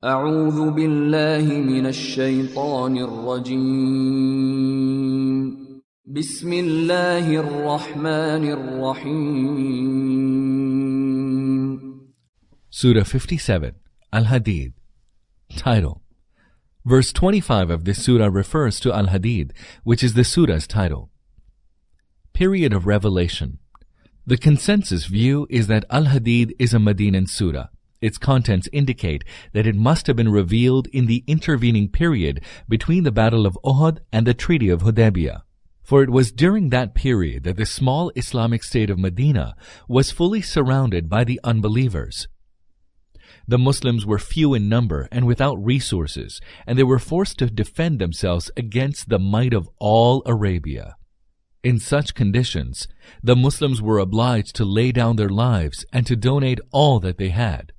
أعوذ بالله من الشيطان الرجيم بسم الله الرحمن الرحيم Surah 57, Al-Hadid. Title. Verse 25 of this surah refers to Al-Hadid, which is the surah's title. Period of revelation. The consensus view is that Al-Hadid is a Medinan surah. Its contents indicate that it must have been revealed in the intervening period between the Battle of Uhud and the Treaty of Hudaybiyah. For it was during that period that the small Islamic state of Medina was fully surrounded by the unbelievers. The Muslims were few in number and without resources, and they were forced to defend themselves against the might of all Arabia. In such conditions, the Muslims were obliged to lay down their lives and to donate all that they had.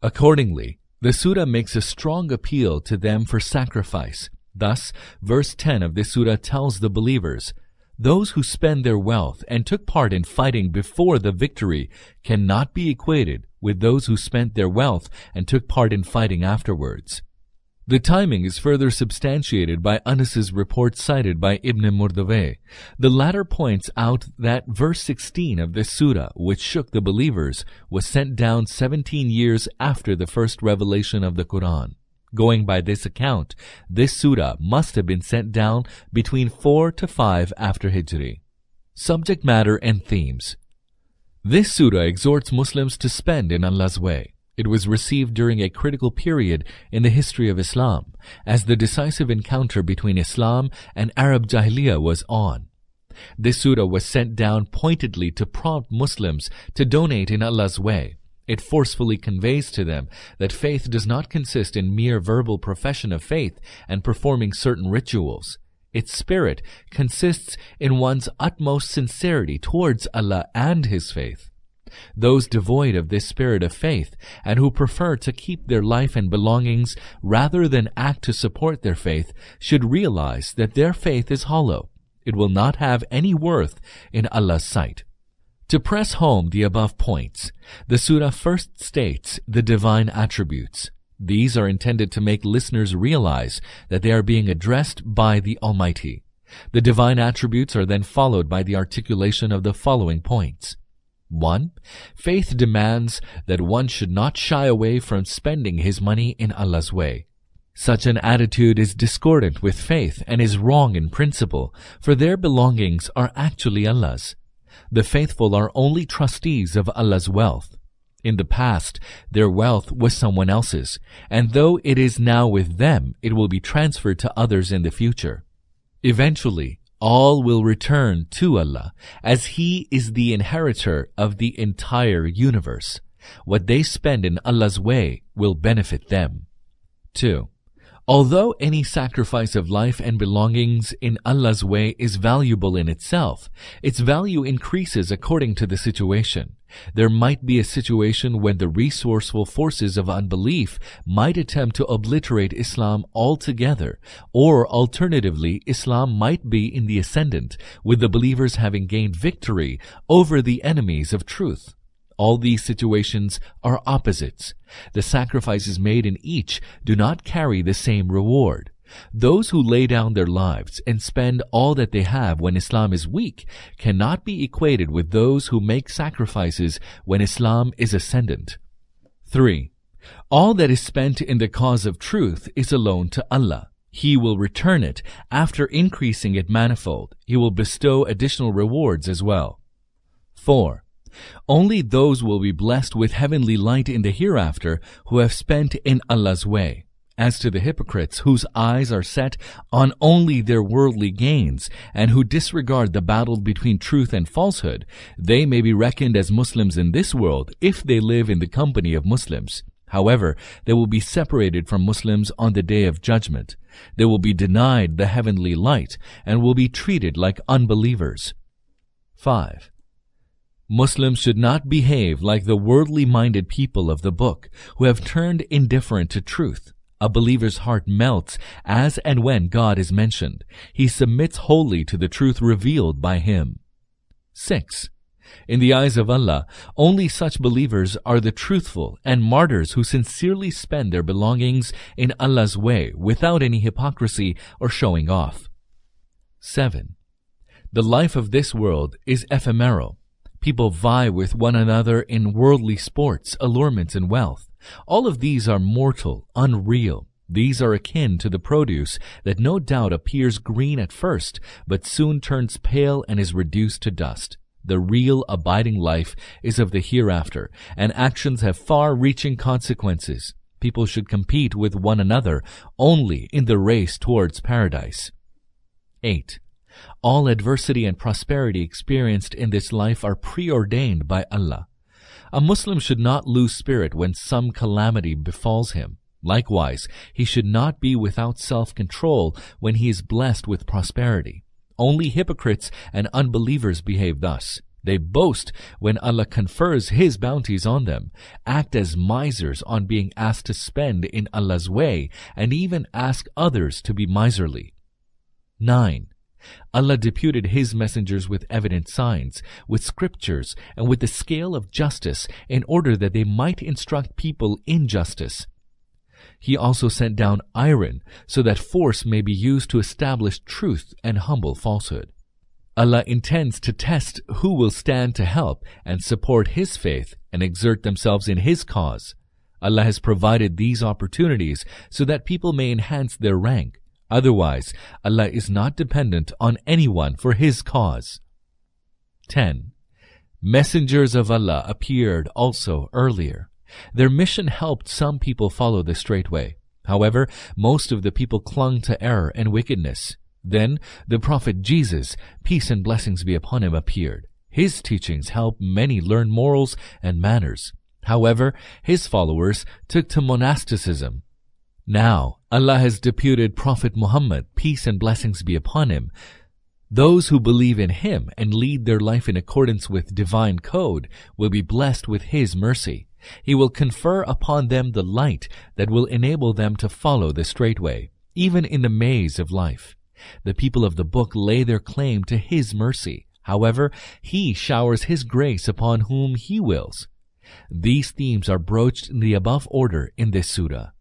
Accordingly, the surah makes a strong appeal to them for sacrifice. Thus, verse 10 of this surah tells the believers, "Those who spend their wealth and took part in fighting before the victory cannot be equated with those who spent their wealth and took part in fighting afterwards." The timing is further substantiated by Anas's report cited by Ibn Murdawayh. The latter points out that verse 16 of this surah, which shook the believers, was sent down 17 years after the first revelation of the Quran. Going by this account, this surah must have been sent down between 4 to 5 after Hijri. Subject matter and themes. This surah exhorts Muslims to spend in Allah's way. It was received during a critical period in the history of Islam, as the decisive encounter between Islam and Arab Jahiliyyah was on. This surah was sent down pointedly to prompt Muslims to donate in Allah's way. It forcefully conveys to them that faith does not consist in mere verbal profession of faith and performing certain rituals. Its spirit consists in one's utmost sincerity towards Allah and His faith. Those devoid of this spirit of faith and who prefer to keep their life and belongings rather than act to support their faith should realize that their faith is hollow. It will not have any worth in Allah's sight. To press home the above points, the surah first states the divine attributes. These are intended to make listeners realize that they are being addressed by the Almighty. The divine attributes are then followed by the articulation of the following points. 1. Faith demands that one should not shy away from spending his money in Allah's way. Such an attitude is discordant with faith and is wrong in principle, for their belongings are actually Allah's. The faithful are only trustees of Allah's wealth. In the past, their wealth was someone else's, and though it is now with them, it will be transferred to others in the future. Eventually, all will return to Allah, as He is the inheritor of the entire universe. What they spend in Allah's way will benefit them. 2. Although any sacrifice of life and belongings in Allah's way is valuable in itself, its value increases according to the situation. There might be a situation when the resourceful forces of unbelief might attempt to obliterate Islam altogether, or alternatively, Islam might be in the ascendant, with the believers having gained victory over the enemies of truth. All these situations are opposites. The sacrifices made in each do not carry the same reward. Those who lay down their lives and spend all that they have when Islam is weak cannot be equated with those who make sacrifices when Islam is ascendant. 3. All that is spent in the cause of truth is alone to Allah. He will return it after increasing it manifold. He will bestow additional rewards as well. 4. Only those will be blessed with heavenly light in the hereafter who have spent in Allah's way. As to the hypocrites whose eyes are set on only their worldly gains and who disregard the battle between truth and falsehood, they may be reckoned as Muslims in this world if they live in the company of Muslims. However, they will be separated from Muslims on the day of judgment. They will be denied the heavenly light and will be treated like unbelievers. 5. Muslims should not behave like the worldly-minded people of the book who have turned indifferent to truth. A believer's heart melts as and when God is mentioned. He submits wholly to the truth revealed by him. 6. In the eyes of Allah, only such believers are the truthful and martyrs who sincerely spend their belongings in Allah's way without any hypocrisy or showing off. 7. The life of this world is ephemeral. People vie with one another in worldly sports, allurements, and wealth. All of these are mortal, unreal. These are akin to the produce that no doubt appears green at first, but soon turns pale and is reduced to dust. The real abiding life is of the hereafter, and actions have far-reaching consequences. People should compete with one another only in the race towards paradise. 8. All adversity and prosperity experienced in this life are preordained by Allah. A Muslim should not lose spirit when some calamity befalls him. Likewise, he should not be without self-control when he is blessed with prosperity. Only hypocrites and unbelievers behave thus. They boast when Allah confers His bounties on them, act as misers on being asked to spend in Allah's way, and even ask others to be miserly. 9. Allah deputed His messengers with evident signs, with scriptures, and with the scale of justice in order that they might instruct people in justice. He also sent down iron so that force may be used to establish truth and humble falsehood. Allah intends to test who will stand to help and support His faith and exert themselves in His cause. Allah has provided these opportunities so that people may enhance their rank. Otherwise, Allah is not dependent on anyone for His cause. 10. Messengers of Allah appeared also earlier. Their mission helped some people follow the straight way. However, most of the people clung to error and wickedness. Then the Prophet Jesus, peace and blessings be upon him, appeared. His teachings helped many learn morals and manners. However, his followers took to monasticism. Now, Allah has deputed Prophet Muhammad, peace and blessings be upon him. Those who believe in him and lead their life in accordance with divine code will be blessed with his mercy. He will confer upon them the light that will enable them to follow the straight way, even in the maze of life. The people of the book lay their claim to his mercy. However, he showers his grace upon whom he wills. These themes are broached in the above order in this surah.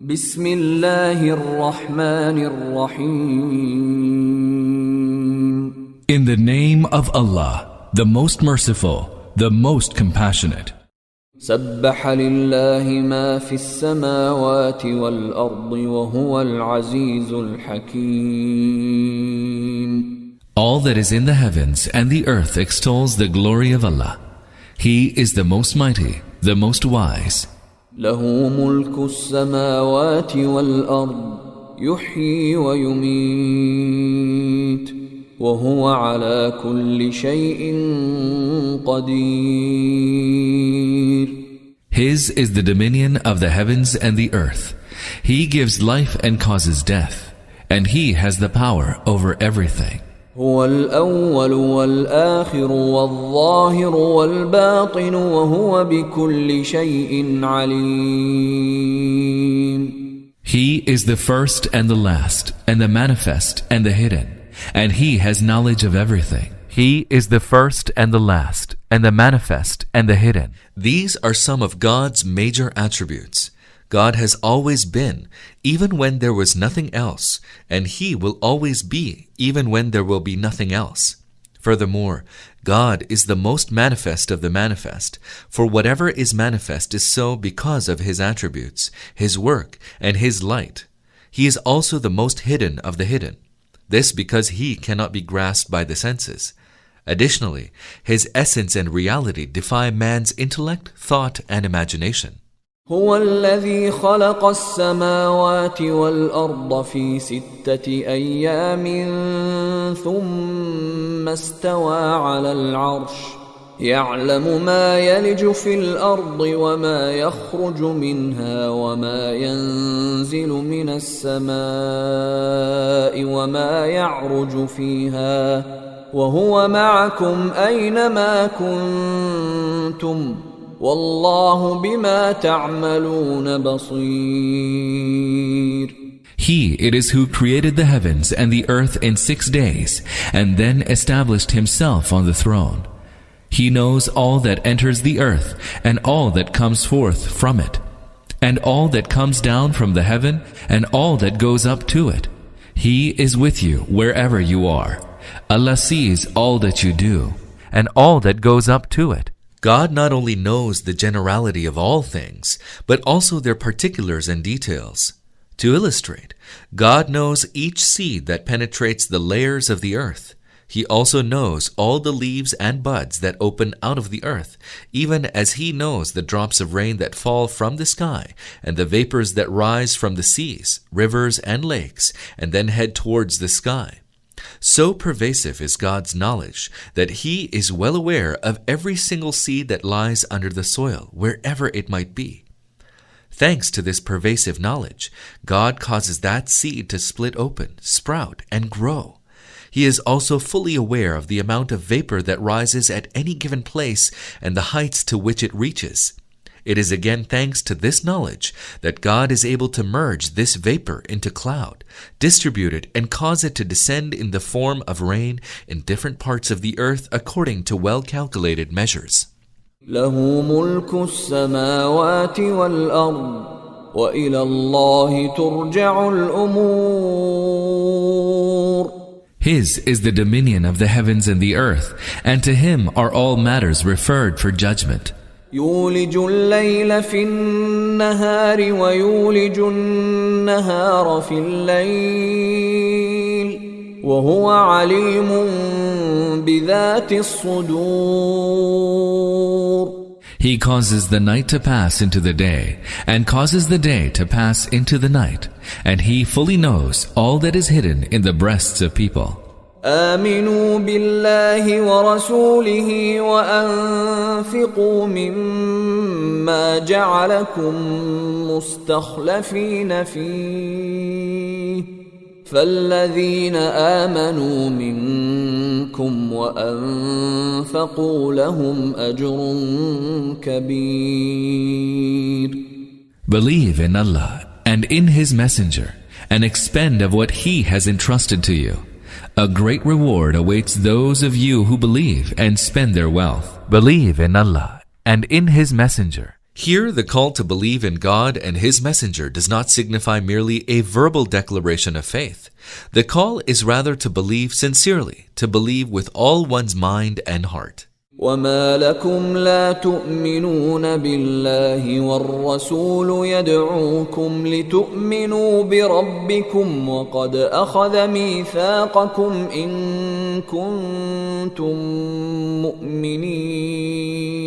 Bismillahir Rahmanir Rahim. In the name of Allah, the most merciful, the most compassionate. سبح لله ما في السماوات والأرض وهو العزيز الحكيم. All that is in the heavens and the earth extols the glory of Allah. He is the most mighty, the most wise. له ملك السماوات والأرض يحيي ويميت وهو على كل شيء قدير. His is the dominion of the heavens and the earth. He gives life and causes death, and He has the power over everything. هو الأول والآخر والظاهر والباطن وهو بكل شيء عليم. He is the first and the last, and the manifest and the hidden, and He has knowledge of everything. He is the first and the last, and the manifest and the hidden. These are some of God's major attributes. God has always been, even when there was nothing else, and He will always be, even when there will be nothing else. Furthermore, God is the most manifest of the manifest, for whatever is manifest is so because of His attributes, His work, and His light. He is also the most hidden of the hidden. This because He cannot be grasped by the senses. Additionally, His essence and reality defy man's intellect, thought, and imagination. هو الذي خلق السماوات والأرض في 6 أيام ثم استوى على العرش يعلم ما يلج في الأرض وما يخرج منها وما ينزل من السماء وما يعرج فيها وهو معكم أينما كنتم والله بما تعملون بصير. He it is who created the heavens and the earth in 6 days, and then established himself on the throne. He knows all that enters the earth, and all that comes forth from it, and all that comes down from the heaven, and all that goes up to it. He is with you wherever you are. Allah sees all that you do, and all that goes up to it. God not only knows the generality of all things, but also their particulars and details. To illustrate, God knows each seed that penetrates the layers of the earth. He also knows all the leaves and buds that open out of the earth, even as He knows the drops of rain that fall from the sky and the vapors that rise from the seas, rivers, and lakes, and then head towards the sky. So pervasive is God's knowledge that He is well aware of every single seed that lies under the soil, wherever it might be. Thanks to this pervasive knowledge, God causes that seed to split open, sprout, and grow. He is also fully aware of the amount of vapor that rises at any given place and the heights to which it reaches. It is again thanks to this knowledge that God is able to merge this vapor into cloud, distribute it, and cause it to descend in the form of rain in different parts of the earth according to well-calculated measures. له ملك السماوات والأرض وإلى الله ترجع الأمور. His is the dominion of the heavens and the earth, and to Him are all matters referred for judgment. يولج الليل في النهار ويولج النهار في الليل وهو عليم بذات الصدور. He causes the night to pass into the day, and causes the day to pass into the night, and He fully knows all that is hidden in the breasts of people. آمنوا بالله ورسوله وأنفقوا مما جعلكم مستخلفين فيه فالذين آمنوا منكم وأنفقوا لهم أجر كبير. Believe in Allah and in His Messenger, and expend of what He has entrusted to you. A great reward awaits those of you who believe and spend their wealth. Believe in Allah and in His Messenger. Here, the call to believe in God and His Messenger does not signify merely a verbal declaration of faith. The call is rather to believe sincerely, to believe with all one's mind and heart. وما لكم لا تؤمنون بالله والرسول يدعوكم لتؤمنوا بربكم وقد أخذ ميثاقكم إن كنتم مؤمنين.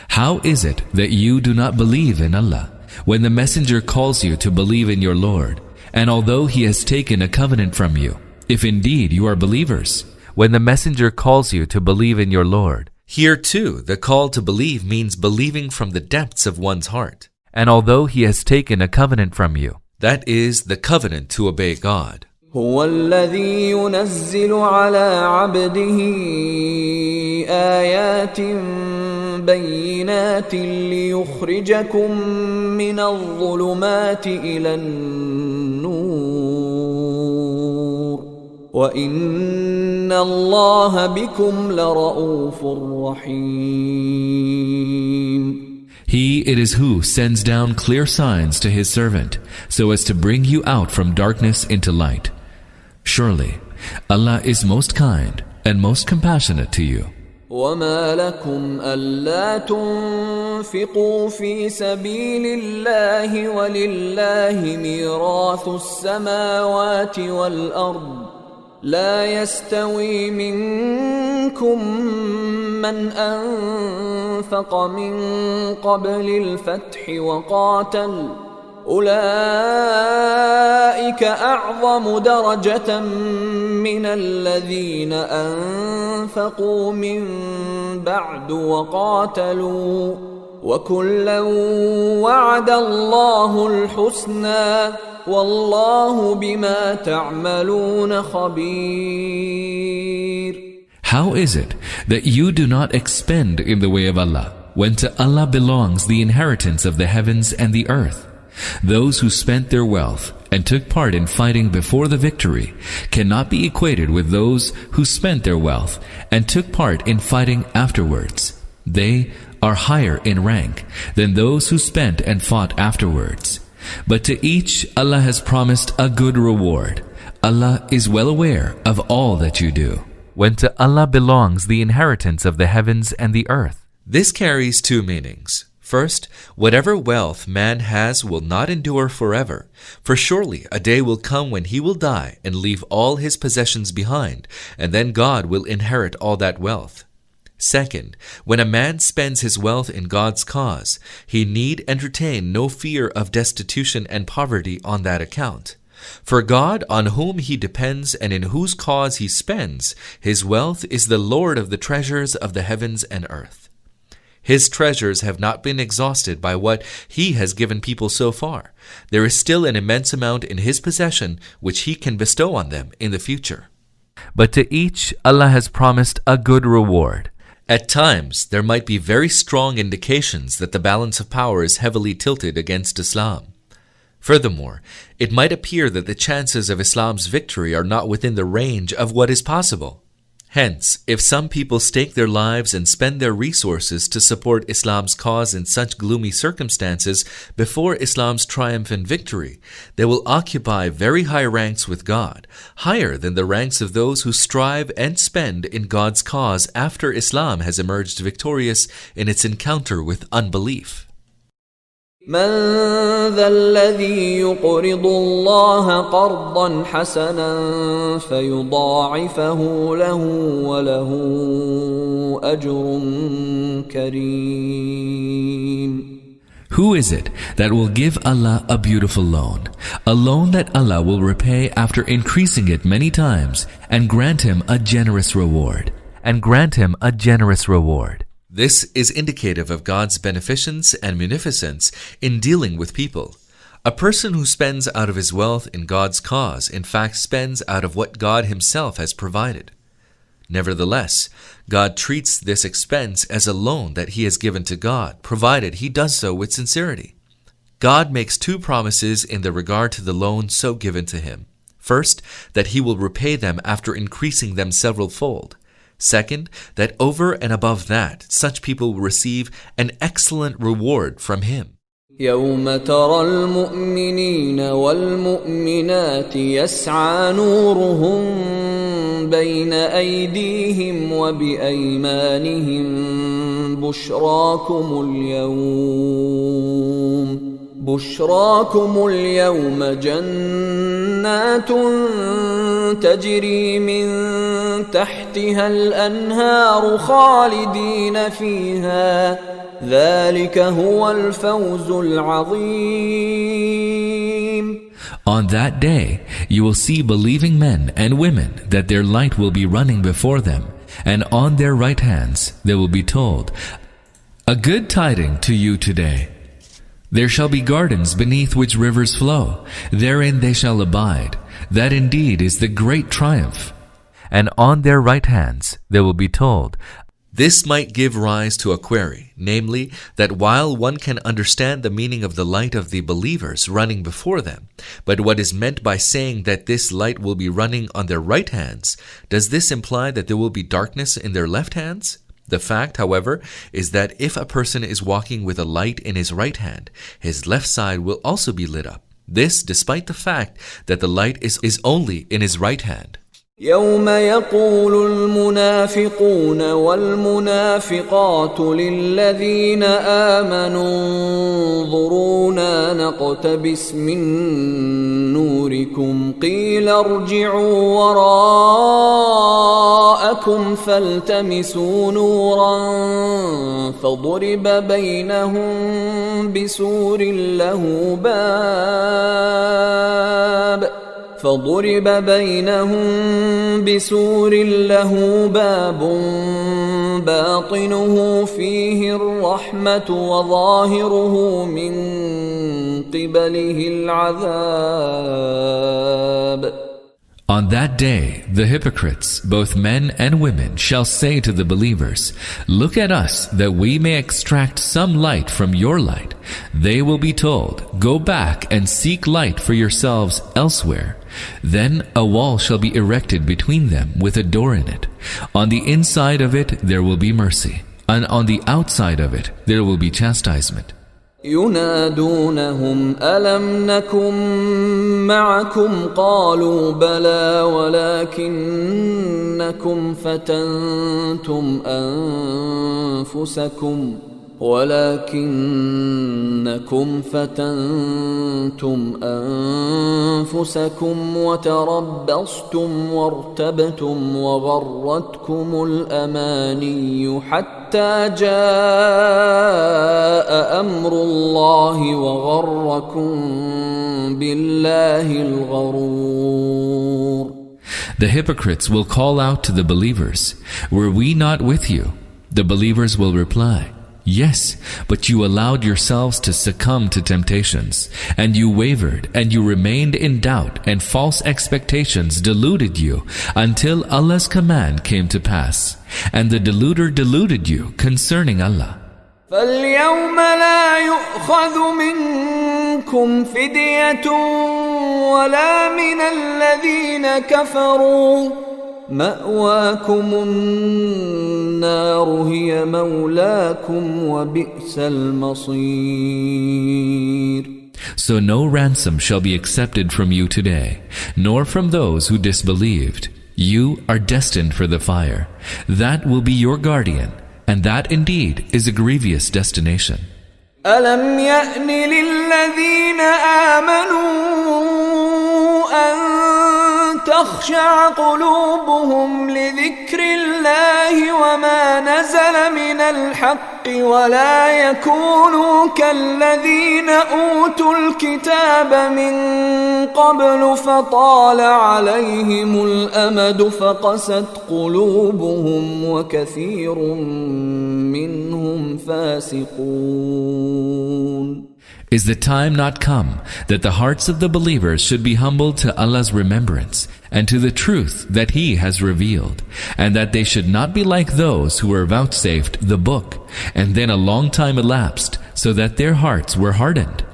How is it that you do not believe in Allah when the Messenger calls you to believe in your Lord, and although He has taken a covenant from you, if indeed you are believers? When the Messenger calls you to believe in your Lord, here too the call to believe means believing from the depths of one's heart. And although He has taken a covenant from you, that is the covenant to obey God. هو الذي ينزل على عبده آيات بينات ليخرجكم من الظلمات إلى النور وَإِنَّ اللَّهَ بِكُمْ لَرَءُوفٌ رَحِيمٌ. He it is who sends down clear signs to His servant, so as to bring you out from darkness into light. Surely, Allah is most kind and most compassionate to you. وَمَا لَكُمْ أَلَّا تُنْفِقُوا فِي سَبِيلِ اللَّهِ وَلِلَّهِ مِيرَاثُ السَّمَاوَاتِ وَالْأَرْضِ لا يستوي منكم من أنفق من قبل الفتح وقاتل أولئك أعظم درجة من الذين أنفقوا من بعد وقاتلوا وكلا وعد الله الحسنى والله بما تعملون خبير. How is it that you do not expend in the way of Allah, when to Allah belongs the inheritance of the heavens and the earth? Those who spent their wealth, and took part in fighting before the victory cannot be equated with those who spent their wealth and took part in fighting afterwards. They are higher in rank than those who spent and fought afterwards. But to each Allah has promised a good reward. Allah is well aware of all that you do. When to Allah belongs the inheritance of the heavens and the earth. This carries two meanings. First, whatever wealth man has will not endure forever, for surely a day will come when he will die and leave all his possessions behind, and then God will inherit all that wealth. Second, when a man spends his wealth in God's cause, he need entertain no fear of destitution and poverty on that account. For God, on whom he depends and in whose cause he spends his wealth, is the Lord of the treasures of the heavens and earth. His treasures have not been exhausted by what he has given people so far. There is still an immense amount in his possession which he can bestow on them in the future. But to each Allah has promised a good reward. At times, there might be very strong indications that the balance of power is heavily tilted against Islam. Furthermore, it might appear that the chances of Islam's victory are not within the range of what is possible. Hence, if some people stake their lives and spend their resources to support Islam's cause in such gloomy circumstances before Islam's triumph and victory, they will occupy very high ranks with God, higher than the ranks of those who strive and spend in God's cause after Islam has emerged victorious in its encounter with unbelief. من ذا الذي يقرض الله قرضا حسنا فيضاعفه له وله أجر كريم. Who is it that will give Allah a beautiful loan, a loan that Allah will repay after increasing it many times, and grant him a generous reward? This is indicative of God's beneficence and munificence in dealing with people. A person who spends out of his wealth in God's cause, in fact, spends out of what God himself has provided. Nevertheless, God treats this expense as a loan that he has given to God, provided he does so with sincerity. God makes two promises in the regard to the loan so given to him. First, that he will repay them after increasing them several-fold. Second, that over and above that, such people will receive an excellent reward from him. يوم ترى المؤمنين والمؤمنات يسعى نورهم بين أيديهم وبأيمانهم بشراكم اليوم جنات تجري من تحتها الأنهار خالدين فيها ذلك هو الفوز العظيم. On that day, you will see believing men and women that their light will be running before them, and on their right hands they will be told, "A good tiding to you today. There shall be gardens beneath which rivers flow. Therein they shall abide. That indeed is the great triumph." And on their right hands they will be told. This might give rise to a query, namely, that while one can understand the meaning of the light of the believers running before them, but what is meant by saying that this light will be running on their right hands, does this imply that there will be darkness in their left hands? The fact, however, is that if a person is walking with a light in his right hand, his left side will also be lit up. This despite the fact that the light is only in his right hand. يوم يقول المنافقون والمنافقات للذين آمنوا انظرونا نقتبس من نوركم قيل ارجعوا وراءكم فالتمسوا نورا فضرب بينهم بسور له باب باطنه فيه الرحمة وظاهره من قبله العذاب. On that day, the hypocrites, both men and women, shall say to the believers, "Look at us, that we may extract some light from your light." They will be told, "Go back and seek light for yourselves elsewhere." Then a wall shall be erected between them with a door in it. On the inside of it there will be mercy, and on the outside of it there will be chastisement. ينادونهم ألم نكن معكم قالوا بلى ولكنكم فتنتم أنفسكم وتربصتم وارتبتم وغرتكم الأماني حتى جاء أمر الله وغركم بالله الغرور. The hypocrites will call out to the believers, "Were we not with you?" The believers will reply, "Yes, but you allowed yourselves to succumb to temptations, and you wavered, and you remained in doubt, and false expectations deluded you until Allah's command came to pass, and the deluder deluded you concerning Allah." فَالْيَوْمَ لَا يُؤْخَذُ مِنْكُمْ فِدْيَةٌ وَلَا مِنَ الَّذِينَ كَفَرُوا مَأْوَاكُمُ النَّارُ هِيَ مَوْلَاكُمْ وَبِئْسَ الْمَصِيرُ. So no ransom shall be accepted from you today, nor from those who disbelieved. You are destined for the fire. That will be your guardian, and that indeed is a grievous destination. أَلَمْ يَأْنِ لِلَّذِينَ آمَنُوا أَن تخشع قلوبهم لذكر الله وما نزل من الحق ولا يكونوا كالذين أوتوا الكتاب من قبل فطال عليهم الأمد فقست قلوبهم وكثير منهم فاسقون. Is the time not come that the hearts of the believers should be humbled to Allah's remembrance and to the truth that He has revealed, and that they should not be like those who were vouchsafed the book, and then a long time elapsed, so that their hearts were hardened?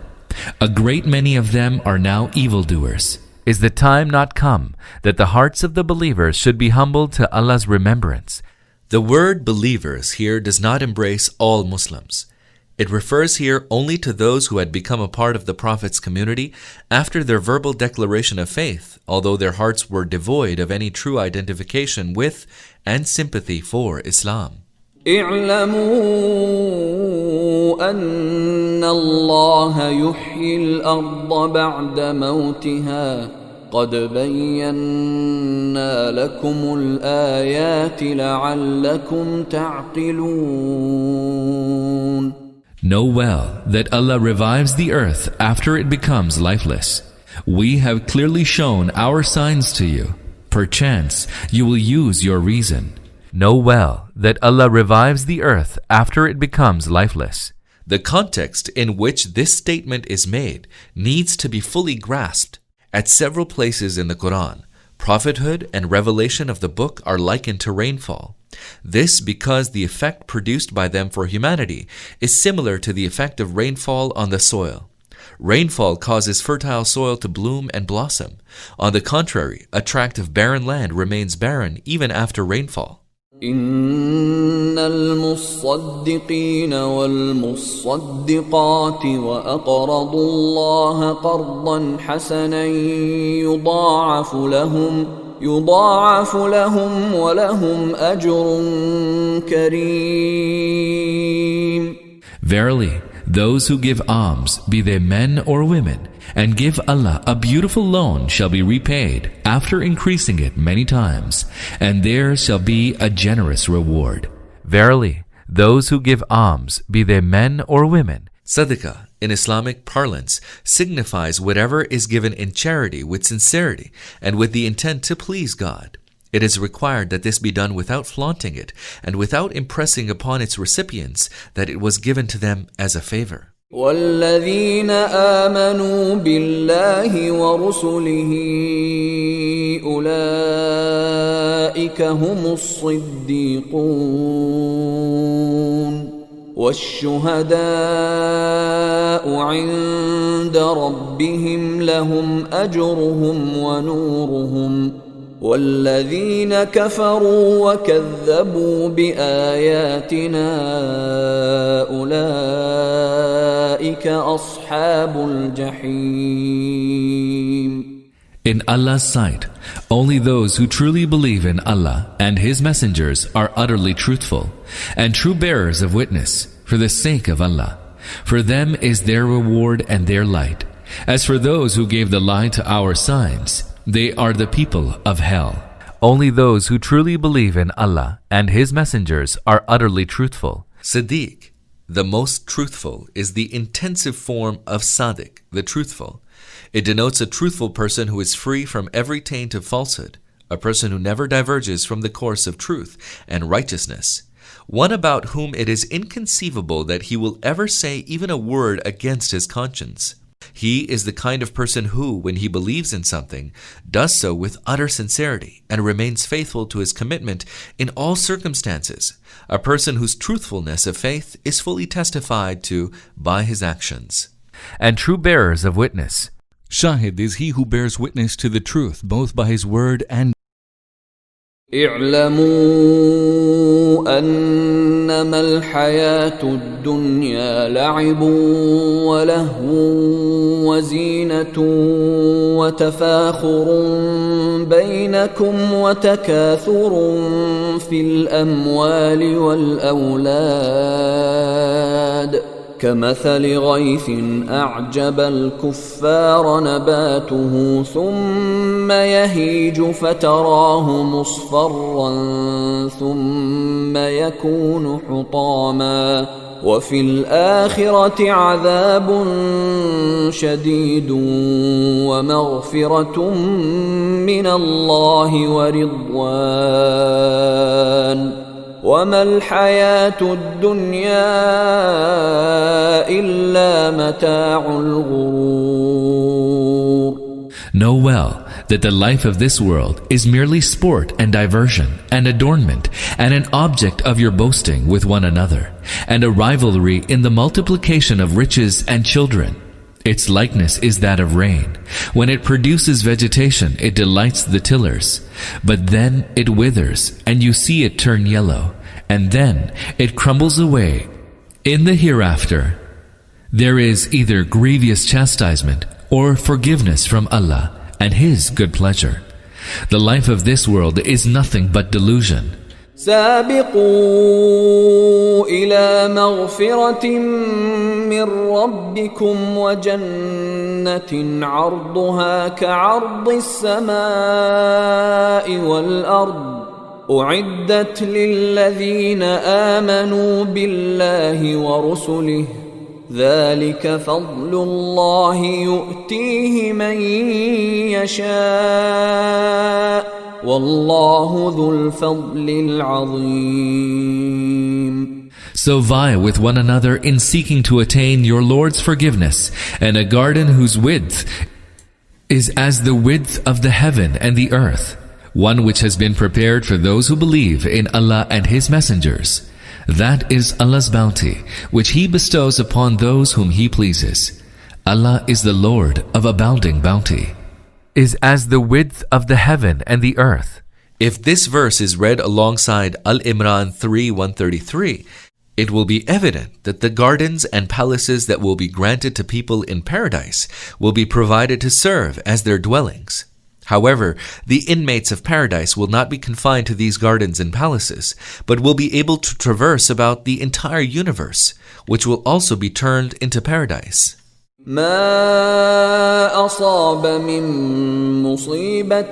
A great many of them are now evildoers. Is the time not come that the hearts of the believers should be humbled to Allah's remembrance? The word believers here does not embrace all Muslims. It refers here only to those who had become a part of the Prophet's community after their verbal declaration of faith, although their hearts were devoid of any true identification with and sympathy for Islam. اعلموا أن الله يحيي الأرض بعد موتها قد بينا لكم الآيات لعلكم تعقلون. Know well that Allah revives the earth after it becomes lifeless. We have clearly shown our signs to you. Perchance you will use your reason. Know well that Allah revives the earth after it becomes lifeless. The context in which this statement is made needs to be fully grasped. At several places in the Quran, prophethood and revelation of the book are likened to rainfall. This because the effect produced by them for humanity is similar to the effect of rainfall on the soil. Rainfall causes fertile soil to bloom and blossom. On the contrary, a tract of barren land remains barren even after rainfall. إن المصدقين والمصدقات وأقرضوا الله قرضا حسنا يضاعف لهم ولهم أجر كريم. Verily, those who give alms, be they men or women, and give Allah a beautiful loan shall be repaid after increasing it many times, and there shall be a generous reward. Verily, those who give alms, be they men or women. Sadaqah, in Islamic parlance, signifies whatever is given in charity with sincerity and with the intent to please God. It is required that this be done without flaunting it and without impressing upon its recipients that it was given to them as a favor. والذين آمنوا بالله ورسله أولئك هم الصديقون والشهداء عند ربهم لهم أجرهم ونورهم والذين كفروا وكذبوا بآياتنا أولئك أصحاب الجحيم. In Allah's sight, only those who truly believe in Allah and His messengers are utterly truthful and true bearers of witness for the sake of Allah. For them is their reward and their light. As for those who gave the lie to our signs, they are the people of hell. Only those who truly believe in Allah and His messengers are utterly truthful. Siddiq, the most truthful, is the intensive form of Sadiq, the truthful. It denotes a truthful person who is free from every taint of falsehood, a person who never diverges from the course of truth and righteousness, one about whom it is inconceivable that he will ever say even a word against his conscience. He is the kind of person who, when he believes in something, does so with utter sincerity and remains faithful to his commitment in all circumstances, a person whose truthfulness of faith is fully testified to by his actions. And true bearers of witness. Shahid is he who bears witness to the truth, both by his word and اعلموا أنما الحياة الدنيا لعب ولهو وزينة وتفاخر بينكم وتكاثر في الأموال والأولاد كمثل غيث أعجب الكفار نباته ثم يهيج فتراه مصفرا ثم يكون حطاما وفي الآخرة عذاب شديد ومغفرة من الله ورضوان وما الحياة الدنيا إلا متاع الغرور. Know well that the life of this world is merely sport and diversion and adornment and an object of your boasting with one another and a rivalry in the multiplication of riches and children. Its likeness is that of rain. When it produces vegetation, it delights the tillers. But then it withers, and you see it turn yellow, and then it crumbles away. In the hereafter, there is either grievous chastisement or forgiveness from Allah and His good pleasure. The life of this world is nothing but delusion. سابقوا إلى مغفرة من ربكم وجنة عرضها كعرض السماء والأرض أعدت للذين آمنوا بالله ورسله ذلك فضل الله يؤتيه من يشاء والله ذو الفضل العظيم. So vie with one another in seeking to attain your Lord's forgiveness, and a garden whose width is as the width of the heaven and the earth, one which has been prepared for those who believe in Allah and His messengers. That is Allah's bounty, which He bestows upon those whom He pleases. Allah is the Lord of abounding bounty. Is as the width of the heaven and the earth. If this verse is read alongside Al-Imran 3:133, it will be evident that the gardens and palaces that will be granted to people in paradise will be provided to serve as their dwellings. However, the inmates of paradise will not be confined to these gardens and palaces, but will be able to traverse about the entire universe, which will also be turned into paradise. ما أصاب من مصيبة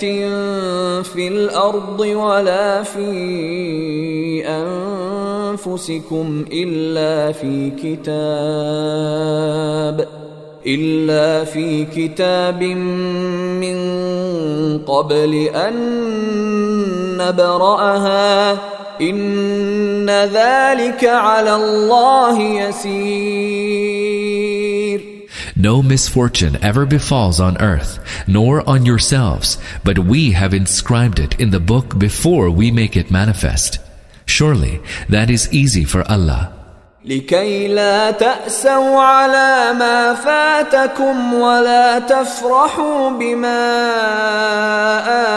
في الأرض ولا في أنفسكم إلا في كتاب من قبل أن نبرأها إن ذلك على الله يسير. no misfortune ever befalls on earth, nor on yourselves, but we have inscribed it in the book before we make it manifest. Surely that is easy for Allah. لكي لا تأسوا على ما فاتكم ولا تفرحوا بما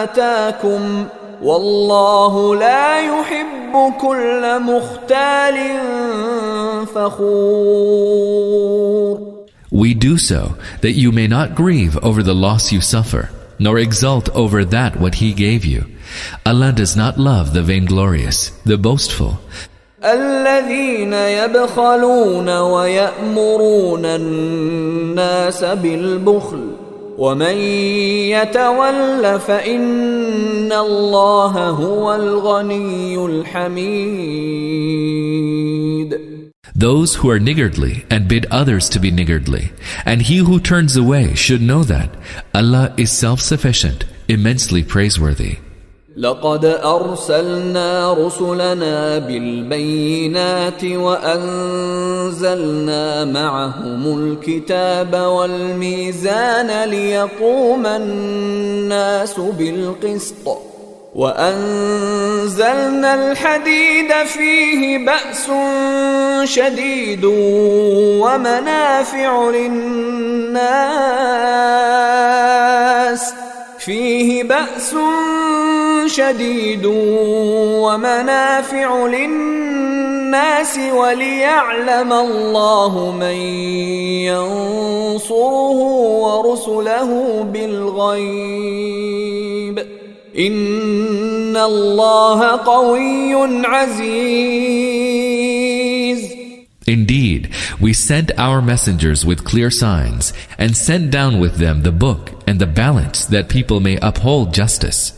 آتاكم والله لا يحب كل مختال فخور. We do so that you may not grieve over the loss you suffer, nor exult over that what He gave you. Allah does not love the vainglorious, the boastful. الذين يبخلون ويأمرون الناس بالبخل ومن يتول فإن الله هو الغني الحميد. Those who are niggardly and bid others to be niggardly, and he who turns away should know that Allah is self-sufficient, immensely praiseworthy. لقد أرسلنا رسلنا بالبينات وأنزلنا معهم الكتاب والميزان ليقوم الناس بالقسط وأنزلنا الحديد فيه بأس شديد ومنافع للناس وليعلم الله من ينصره ورسله بالغيب إن الله قوي عزيز. Indeed, we sent our messengers with clear signs and sent down with them the book and the balance that people may uphold justice.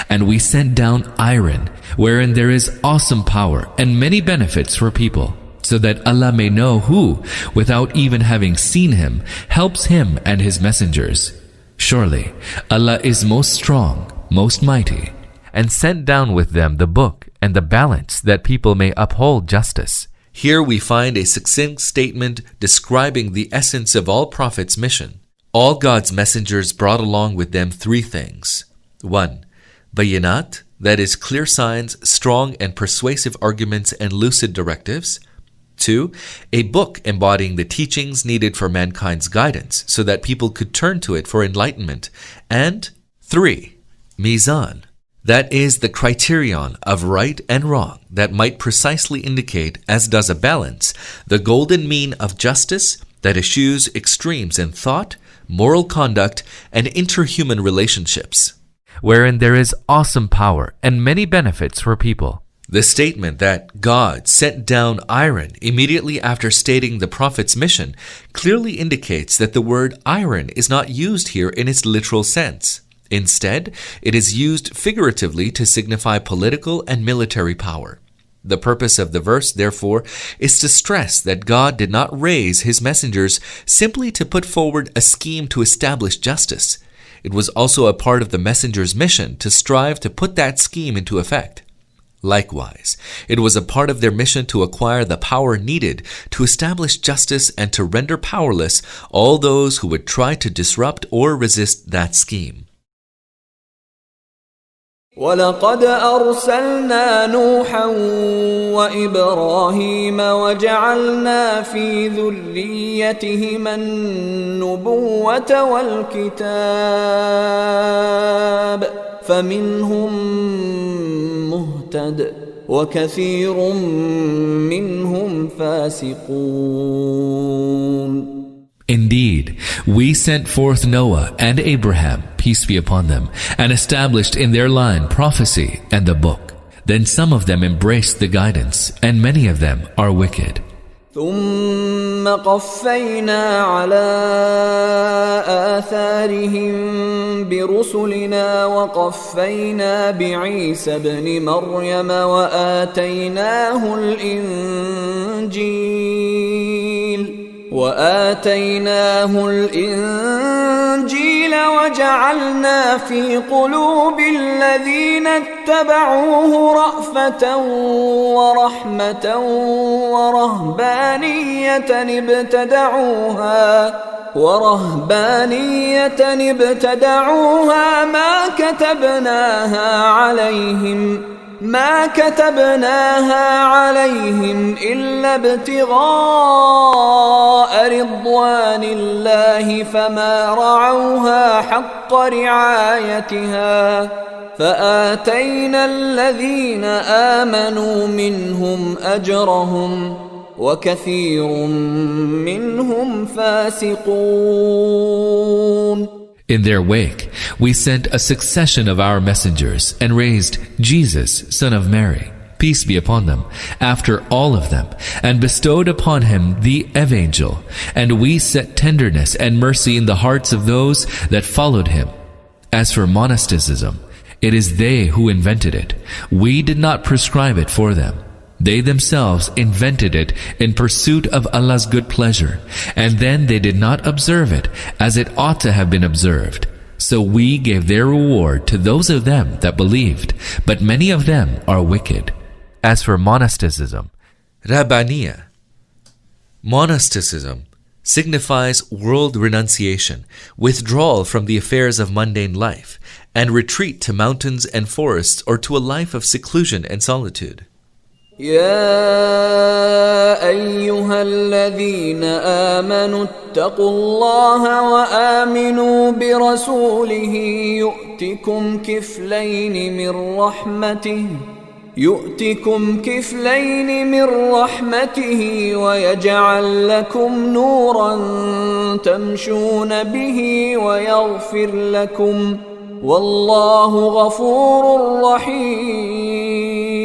And we sent down iron, wherein there is awesome power and many benefits for people, so that Allah may know who, without even having seen Him, helps Him and His messengers. Surely, Allah is most strong, most mighty. And sent down with them the book and the balance that people may uphold justice. Here we find a succinct statement describing the essence of all prophets' mission. All God's messengers brought along with them three things. 1. Bayinat, that is clear signs, strong and persuasive arguments and lucid directives. 2. A book embodying the teachings needed for mankind's guidance so that people could turn to it for enlightenment. And 3. Mizan, that is the criterion of right and wrong that might precisely indicate, as does a balance, the golden mean of justice that eschews extremes in thought, moral conduct, and interhuman relationships, wherein there is awesome power and many benefits for people. The statement that God sent down iron immediately after stating the Prophet's mission clearly indicates that the word iron is not used here in its literal sense. Instead, it is used figuratively to signify political and military power. The purpose of the verse, therefore, is to stress that God did not raise His messengers simply to put forward a scheme to establish justice. It was also a part of the messenger's mission to strive to put that scheme into effect. Likewise, it was a part of their mission to acquire the power needed to establish justice and to render powerless all those who would try to disrupt or resist that scheme. ولقد أرسلنا نوحا وإبراهيم وجعلنا في ذريتهما النبوة والكتاب فمنهم مهتد وكثير منهم فاسقون. Indeed, we sent forth Noah and Abraham, peace be upon them, and established in their line prophecy and the book. Then some of them embraced the guidance, and many of them are wicked. ثم قفينا على آثارهم برسلنا وقفينا بعيسى ابن مريم وآتيناه الإنجيل وجعلنا في قلوب الذين اتبعوه رأفة ورحمة ورهبانية ورهبانية ابتدعوها ما كتبناها عليهم إلا ابتغاء رضوان الله فما رعوها حق رعايتها فآتينا الذين آمنوا منهم أجرهم وكثير منهم فاسقون. In their wake, we sent a succession of our messengers and raised Jesus, son of Mary, peace be upon them, after all of them, and bestowed upon him the evangel. And we set tenderness and mercy in the hearts of those that followed him. As for monasticism, it is they who invented it. We did not prescribe it for them. They themselves invented it in pursuit of Allah's good pleasure, and then they did not observe it as it ought to have been observed. So we gave their reward to those of them that believed, but many of them are wicked. As for monasticism, Rabbaniya, monasticism signifies world renunciation, withdrawal from the affairs of mundane life, and retreat to mountains and forests or to a life of seclusion and solitude. يا أيها الذين آمنوا اتقوا الله وآمنوا برسوله يؤتكم كفلين من رحمته ويجعل لكم نورا تمشون به ويغفر لكم والله غفور رحيم.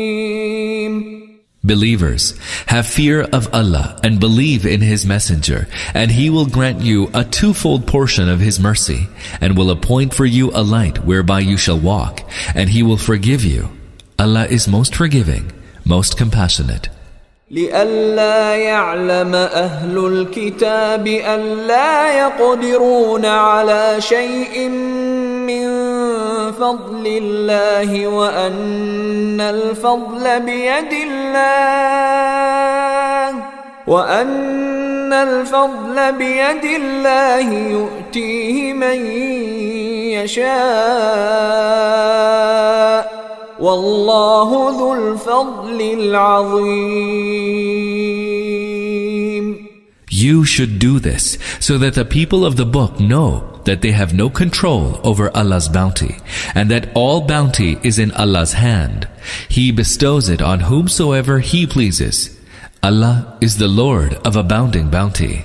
Believers, have fear of Allah and believe in His Messenger, and He will grant you a twofold portion of His mercy, and will appoint for you a light whereby you shall walk, and He will forgive you. Allah is most forgiving, most compassionate. لئلا يعلم أهل الكتاب ألا يقدرون على شيء من فضل الله وأن الفضل بيد الله يؤتيه من يشاء والله ذو الفضل العظيم. You should do this so that the people of the book know that they have no control over Allah's bounty, and that all bounty is in Allah's hand. He bestows it on whomsoever He pleases. Allah is the Lord of abounding bounty.